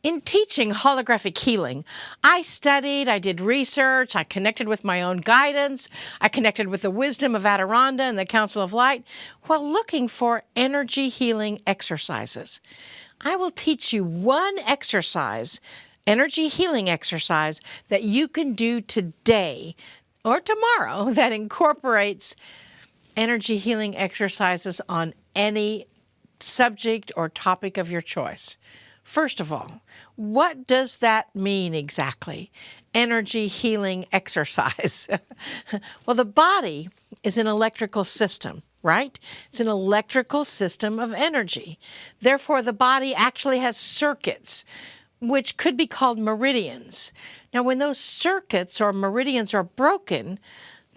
In teaching holographic healing, I studied, I did research, I connected with my own guidance, I connected with the wisdom of Adironnda and the Council of Light while looking for energy healing exercises. I will teach you one exercise, energy healing exercise, that you can do today or tomorrow that incorporates energy healing exercises on any subject or topic of your choice. First of all, what does that mean exactly? Energy healing exercise. Well, the body is an electrical system, right? It's an electrical system of energy. Therefore, the body actually has circuits, which could be called meridians. Now, when those circuits or meridians are broken,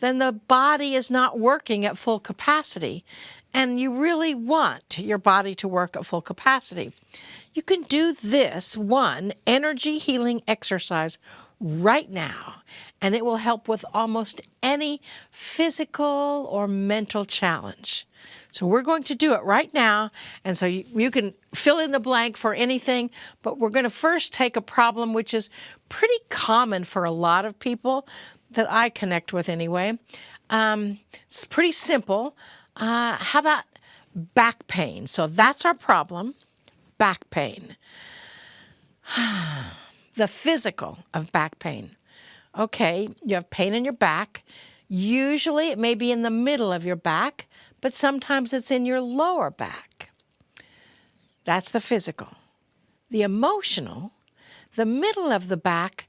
then the body is not working at full capacity. And you really want your body to work at full capacity. You can do this one energy healing exercise right now, and it will help with almost any physical or mental challenge. So we're going to do it right now, and so you can fill in the blank for anything, but we're going to first take a problem which is pretty common for a lot of people that I connect with anyway. It's pretty simple. How about back pain? So that's our problem, back pain. The physical of back pain. Okay, you have pain in your back. Usually it may be in the middle of your back, but sometimes it's in your lower back. That's the physical. The emotional, the middle of the back,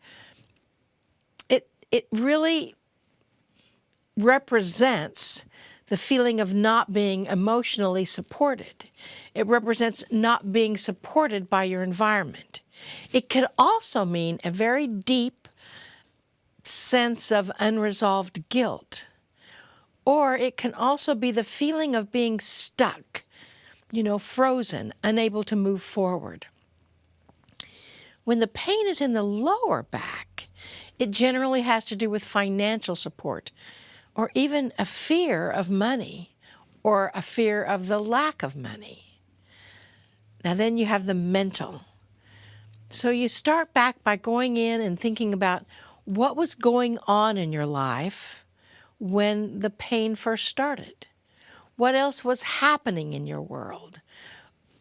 it really represents the feeling of not being emotionally supported. It represents not being supported by your environment. It could also mean a very deep sense of unresolved guilt. Or it can also be the feeling of being stuck, frozen, unable to move forward. When the pain is in the lower back, it generally has to do with financial support, or even a fear of money, or a fear of the lack of money. Now then you have the mental. So you start back by going in and thinking about what was going on in your life when the pain first started. What else was happening in your world?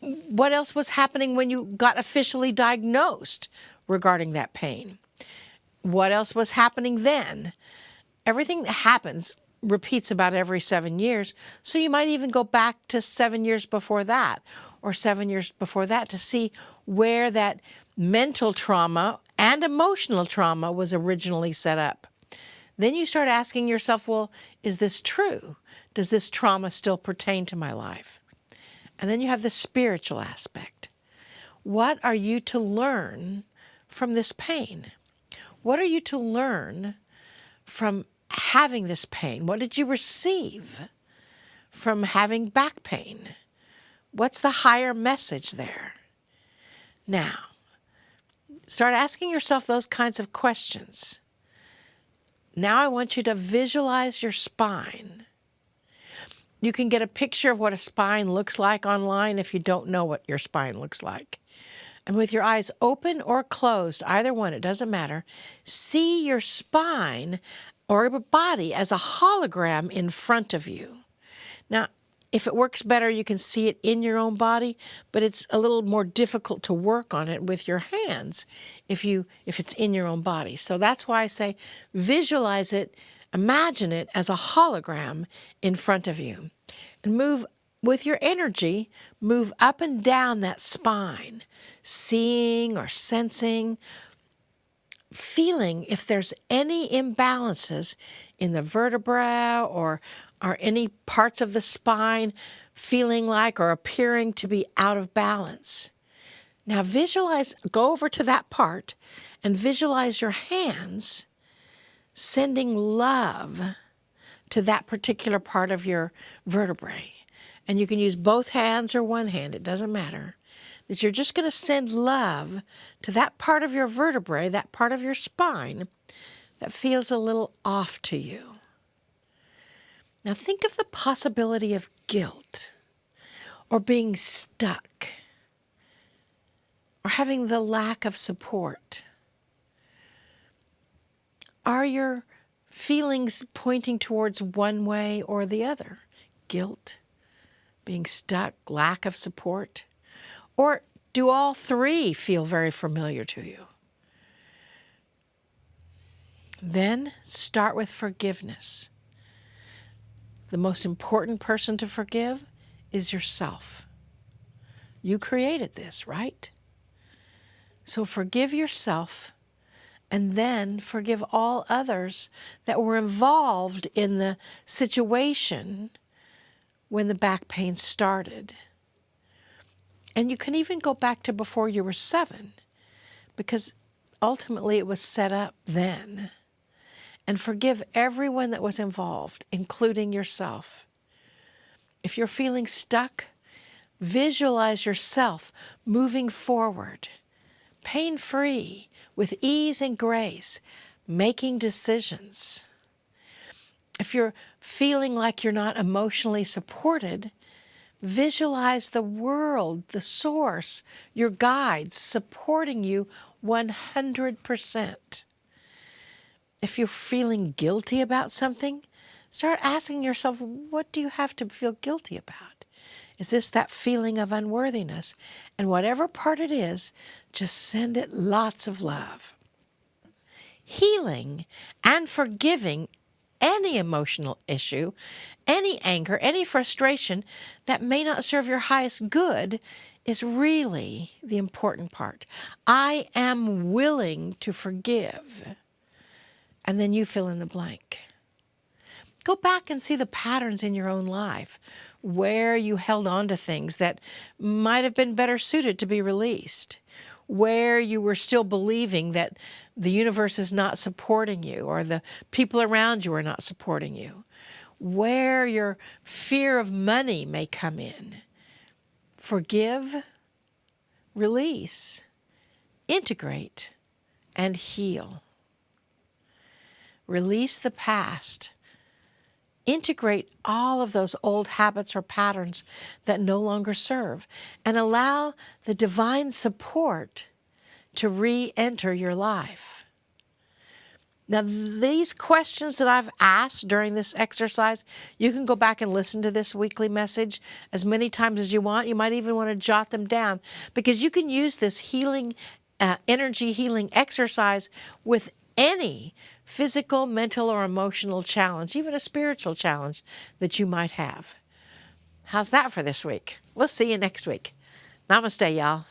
What else was happening when you got officially diagnosed regarding that pain? What else was happening then? Everything that happens repeats about every 7 years, so you might even go back to 7 years before that, or 7 years before that, to see where that mental trauma and emotional trauma was originally set up. Then you start asking yourself, well, is this true? Does this trauma still pertain to my life? And then you have the spiritual aspect. What are you to learn from this pain? What are you to learn from having this pain? What did you receive from having back pain? What's the higher message there? Now, start asking yourself those kinds of questions. Now I want you to visualize your spine. You can get a picture of what a spine looks like online if you don't know what your spine looks like. And with your eyes open or closed, either one, it doesn't matter, see your spine or your body as a hologram in front of you. Now, if it works better, you can see it in your own body, but it's a little more difficult to work on it with your hands if it's in your own body. So that's why I say visualize it, imagine it as a hologram in front of you. And move with your energy, move up and down that spine, seeing or sensing, feeling if there's any imbalances in the vertebra or any parts of the spine feeling like or appearing to be out of balance. Now go over to that part and visualize your hands sending love to that particular part of your vertebrae. And you can use both hands or one hand, it doesn't matter. That you're just going to send love to that part of your vertebrae, that part of your spine that feels a little off to you. Now think of the possibility of guilt or being stuck. or having the lack of support? Are your feelings pointing towards one way or the other? Guilt, being stuck, lack of support? Or do all three feel very familiar to you? Then start with forgiveness. The most important person to forgive is yourself. You created this, right? So forgive yourself, and then forgive all others that were involved in the situation when the back pain started. And you can even go back to before you were 7, because ultimately it was set up then. And forgive everyone that was involved, including yourself. If you're feeling stuck, visualize yourself moving forward, pain-free, with ease and grace, making decisions. If you're feeling like you're not emotionally supported, visualize the world, the source, your guides supporting you 100%. If you're feeling guilty about something, start asking yourself, what do you have to feel guilty about? Is this that feeling of unworthiness? And whatever part it is, just send it lots of love. Healing and forgiving any emotional issue, any anger, any frustration that may not serve your highest good is really the important part. I am willing to forgive. And then you fill in the blank. Go back and see the patterns in your own life where you held on to things that might have been better suited to be released, where you were still believing that the universe is not supporting you or the people around you are not supporting you, where your fear of money may come in. Forgive, release, integrate, and heal. Release the past. Integrate all of those old habits or patterns that no longer serve, and allow the divine support to re-enter your life. Now, these questions that I've asked during this exercise, you can go back and listen to this weekly message as many times as you want. You might even want to jot them down, because you can use this healing, energy healing exercise with any physical, mental, or emotional challenge, even a spiritual challenge that you might have. How's that for this week? We'll see you next week. Namaste, y'all.